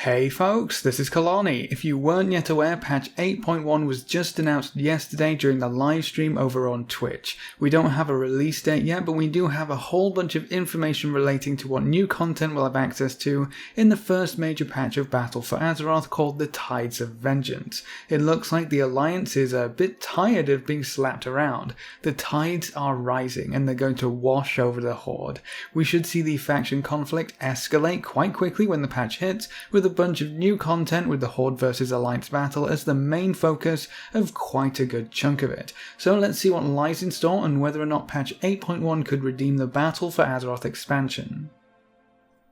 Hey folks, this is Kelani. If you weren't yet aware, patch 8.1 was just announced yesterday during the live stream over on Twitch. We don't have a release date yet, but we do have a whole bunch of information relating to what new content we'll have access to in the first major patch of Battle for Azeroth called the Tides of Vengeance. It looks like the Alliance is a bit tired of being slapped around. The tides are rising and they're going to wash over the Horde. We should see the faction conflict escalate quite quickly when the patch hits, with a bunch of new content with the Horde versus Alliance battle as the main focus of quite a good chunk of it. So let's see what lies in store and whether or not patch 8.1 could redeem the Battle for Azeroth expansion.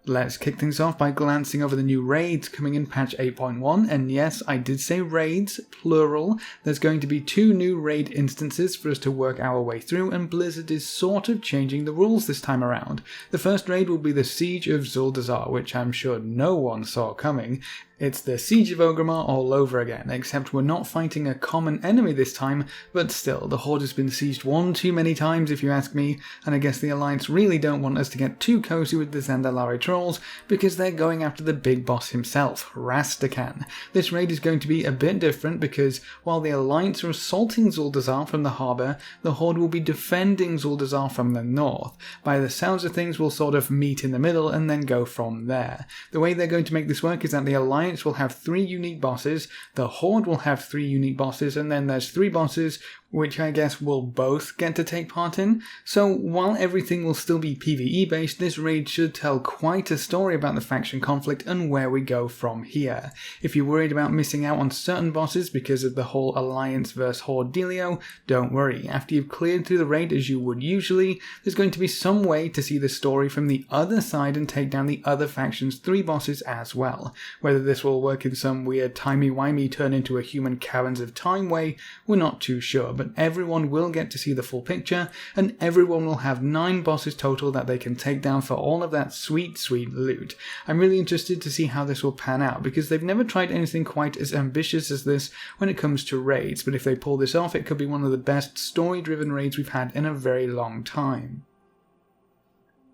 Let's kick things off by glancing over the new raids coming in patch 8.1, and yes, I did say raids, plural. There's going to be 2 new raid instances for us to work our way through, and Blizzard is sort of changing the rules this time around. The first raid will be the Siege of Zuldazar, which I'm sure no one saw coming. It's the Siege of Orgrimmar all over again, except we're not fighting a common enemy this time, but still, the Horde has been sieged one too many times if you ask me, and I guess the Alliance really don't want us to get too cozy with the Zandalari trolls, because they're going after the big boss himself, Rastakhan. This raid is going to be a bit different because while the Alliance are assaulting Zuldazar from the harbour, the Horde will be defending Zuldazar from the north. By the sounds of things, we'll sort of meet in the middle and then go from there. The way they're going to make this work is that the Alliance will have 3 unique bosses, the Horde will have 3 unique bosses, and then there's 3 bosses which I guess we'll both get to take part in. So while everything will still be PvE based, this raid should tell quite a story about the faction conflict and where we go from here. If you're worried about missing out on certain bosses because of the whole Alliance vs Horde dealio, don't worry. After you've cleared through the raid as you would usually, there's going to be some way to see the story from the other side and take down the other faction's 3 bosses as well. Whether this will work in some weird timey-wimey turn into a human Caverns of Time way, we're not too sure, but everyone will get to see the full picture, and everyone will have 9 bosses total that they can take down for all of that sweet, sweet loot. I'm really interested to see how this will pan out, because they've never tried anything quite as ambitious as this when it comes to raids, but if they pull this off, it could be one of the best story-driven raids we've had in a very long time.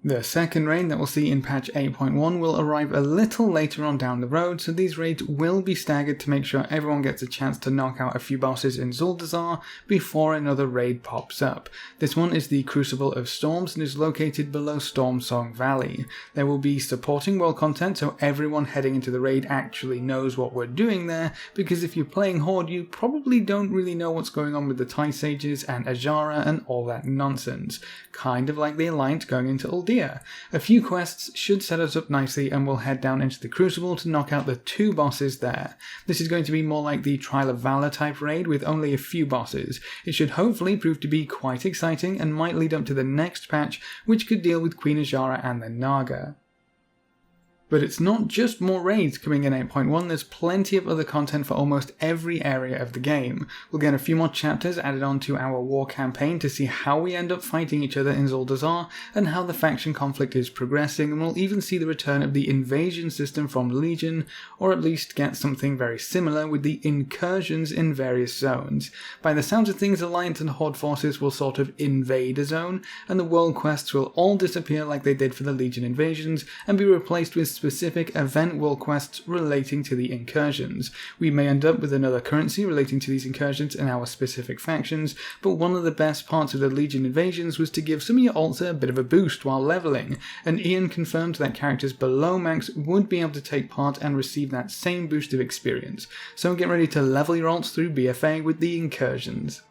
The second raid that we'll see in patch 8.1 will arrive a little later on down the road, so these raids will be staggered to make sure everyone gets a chance to knock out a few bosses in Zuldazar before another raid pops up. This one is the Crucible of Storms and is located below Stormsong Valley. There will be supporting world content, so everyone heading into the raid actually knows what we're doing there, because if you're playing Horde you probably don't really know what's going on with the Tide Sages and Ajara and all that nonsense. Kind of like the Alliance going into Uldir. A few quests should set us up nicely and we'll head down into the Crucible to knock out the 2 bosses there. This is going to be more like the Trial of Valor type raid with only a few bosses. It should hopefully prove to be quite exciting and might lead up to the next patch, which could deal with Queen Ajara and the Naga. But it's not just more raids coming in 8.1, there's plenty of other content for almost every area of the game. We'll get a few more chapters added onto our war campaign to see how we end up fighting each other in Zuldazar and how the faction conflict is progressing, and we'll even see the return of the invasion system from Legion, or at least get something very similar with the incursions in various zones. By the sounds of things, Alliance and Horde forces will sort of invade a zone, and the world quests will all disappear like they did for the Legion invasions and be replaced with specific event world quests relating to the incursions. We may end up with another currency relating to these incursions in our specific factions, but one of the best parts of the Legion invasions was to give some of your alts a bit of a boost while leveling, and Ian confirmed that characters below max would be able to take part and receive that same boost of experience. So get ready to level your alts through BFA with the incursions.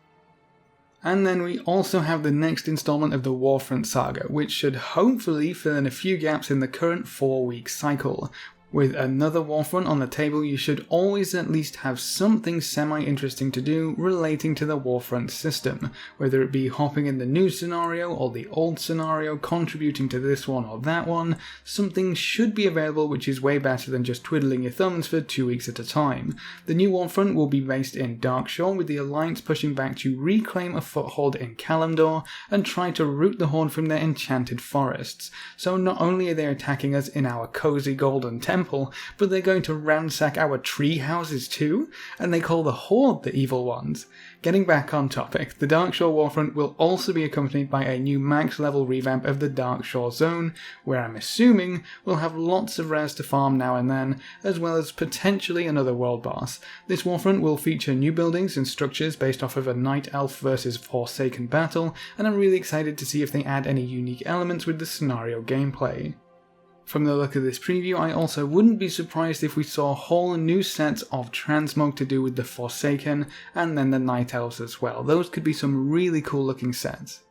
And then we also have the next installment of the Warfront saga, which should hopefully fill in a few gaps in the current 4-week cycle. With another Warfront on the table, you should always at least have something semi-interesting to do relating to the Warfront system, whether it be hopping in the new scenario or the old scenario, contributing to this one or that one. Something should be available which is way better than just twiddling your thumbs for 2 weeks at a time. The new Warfront will be based in Darkshore, with the Alliance pushing back to reclaim a foothold in Kalimdor and try to root the Horde from their enchanted forests. So not only are they attacking us in our cozy golden temple, temple, but they're going to ransack our tree houses too? And they call the Horde the evil ones. Getting back on topic, the Darkshore Warfront will also be accompanied by a new max level revamp of the Darkshore Zone, where I'm assuming we'll have lots of rares to farm now and then, as well as potentially another world boss. This Warfront will feature new buildings and structures based off of a Night Elf versus Forsaken battle, and I'm really excited to see if they add any unique elements with the scenario gameplay. From the look of this preview, I also wouldn't be surprised if we saw whole new sets of transmog to do with the Forsaken and then the Night Elves as well. Those could be some really cool looking sets.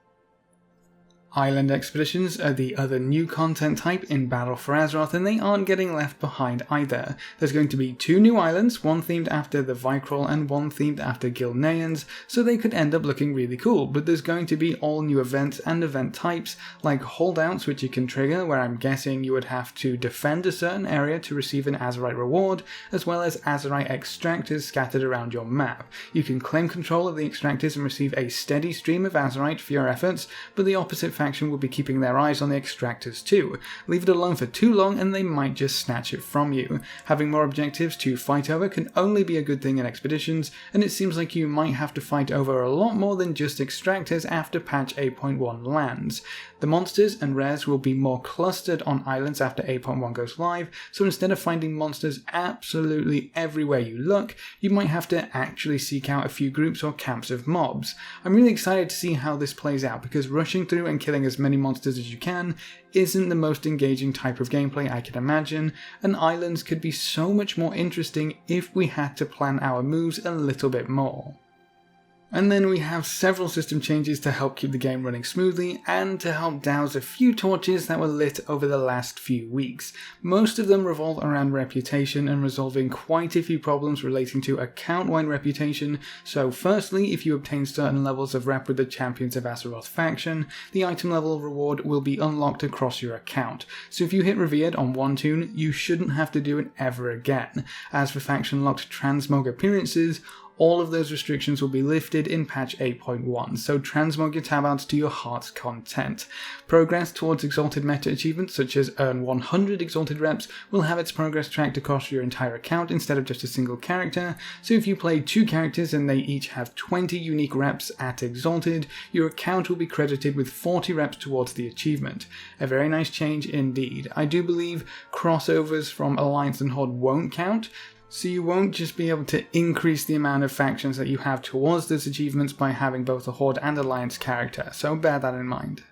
Island expeditions are the other new content type in Battle for Azeroth, and they aren't getting left behind either. There's going to be 2 new islands, one themed after the Vicrol and one themed after Gilneans, so they could end up looking really cool, but there's going to be all new events and event types, like holdouts which you can trigger, where I'm guessing you would have to defend a certain area to receive an Azerite reward, as well as Azerite extractors scattered around your map. You can claim control of the extractors and receive a steady stream of Azerite for your efforts, but the opposite faction will be keeping their eyes on the extractors too. Leave it alone for too long and they might just snatch it from you. Having more objectives to fight over can only be a good thing in expeditions, and it seems like you might have to fight over a lot more than just extractors after patch 8.1 lands. The monsters and rares will be more clustered on islands after 8.1 goes live, so instead of finding monsters absolutely everywhere you look, you might have to actually seek out a few groups or camps of mobs. I'm really excited to see how this plays out, because rushing through and killing as many monsters as you can isn't the most engaging type of gameplay I can imagine, and islands could be so much more interesting if we had to plan our moves a little bit more. And then we have several system changes to help keep the game running smoothly and to help douse a few torches that were lit over the last few weeks. Most of them revolve around reputation and resolving quite a few problems relating to account-wide reputation. So firstly, if you obtain certain levels of rep with the Champions of Azeroth faction, the item level reward will be unlocked across your account. So if you hit Revered on one toon, you shouldn't have to do it ever again. As for faction-locked transmog appearances, all of those restrictions will be lifted in patch 8.1, so transmog your tab outs to your heart's content. Progress towards exalted meta achievements such as earn 100 exalted reps will have its progress tracked across your entire account instead of just a single character, so if you play 2 characters and they each have 20 unique reps at exalted, your account will be credited with 40 reps towards the achievement. A very nice change indeed. I do believe crossovers from Alliance and Horde won't count, so you won't just be able to increase the amount of factions that you have towards those achievements by having both a Horde and Alliance character, so bear that in mind.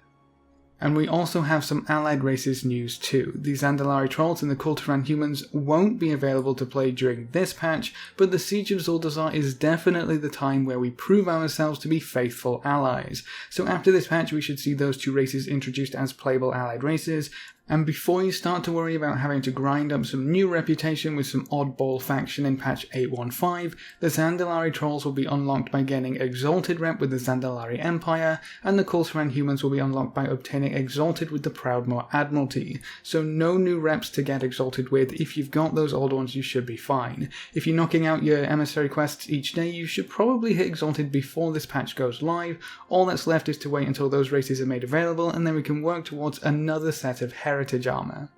And we also have some allied races news too. The Zandalari Trolls and the Kultiran Humans won't be available to play during this patch, but the Siege of Zuldazar is definitely the time where we prove ourselves to be faithful allies. So after this patch we should see those 2 races introduced as playable allied races, and before you start to worry about having to grind up some new reputation with some oddball faction in patch 8.15, the Zandalari Trolls will be unlocked by gaining Exalted rep with the Zandalari Empire, and the Kultiran Humans will be unlocked by obtaining Exalted with the Proudmoore Admiralty. So no new reps to get Exalted with. If you've got those old ones you should be fine. If you're knocking out your emissary quests each day, you should probably hit Exalted before this patch goes live. All that's left is to wait until those races are made available, and then we can work towards another set of Heritage armor.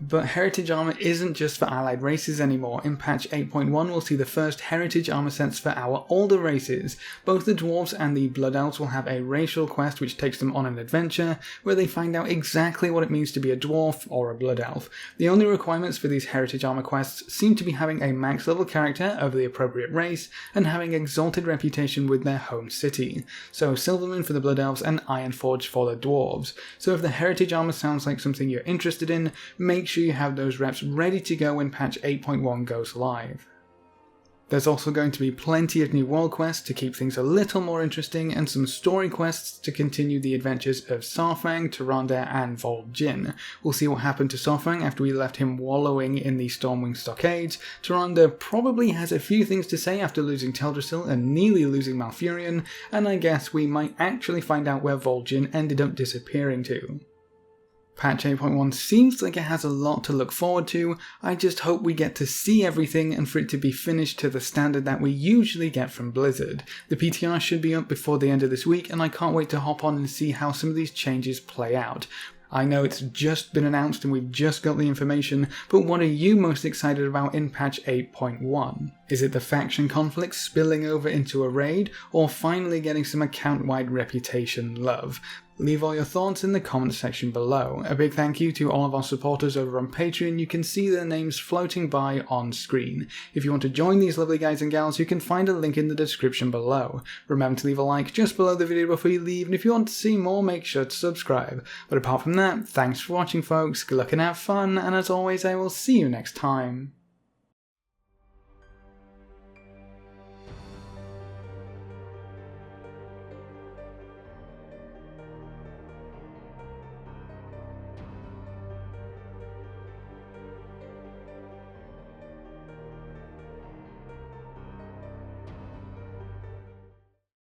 But Heritage armor isn't just for allied races anymore. In patch 8.1 we'll see the first Heritage armor sets for our older races. Both the Dwarves and the Blood Elves will have a racial quest which takes them on an adventure where they find out exactly what it means to be a Dwarf or a Blood Elf. The only requirements for these Heritage armor quests seem to be having a max level character of the appropriate race and having exalted reputation with their home city. So Silvermoon for the Blood Elves and Ironforge for the Dwarves. So if the Heritage armor sounds like something you're interested in, make sure you have those reps ready to go when patch 8.1 goes live. There's also going to be plenty of new world quests to keep things a little more interesting, and some story quests to continue the adventures of Saurfang, Tyrande and Vol'jin. We'll see what happened to Saurfang after we left him wallowing in the Stormwing Stockades. Tyrande probably has a few things to say after losing Teldrassil and nearly losing Malfurion, and I guess we might actually find out where Vol'jin ended up disappearing to. Patch 8.1 seems like it has a lot to look forward to. I just hope we get to see everything and for it to be finished to the standard that we usually get from Blizzard. The PTR should be up before the end of this week, and I can't wait to hop on and see how some of these changes play out. I know it's just been announced and we've just got the information, but what are you most excited about in patch 8.1? Is it the faction conflict spilling over into a raid, or finally getting some account-wide reputation love? Leave all your thoughts in the comment section below. A big thank you to all of our supporters over on Patreon. You can see their names floating by on screen. If you want to join these lovely guys and gals, you can find a link in the description below. Remember to leave a like just below the video before you leave, and if you want to see more, make sure to subscribe. But apart from that, thanks for watching folks, good luck and have fun, and as always I will see you next time.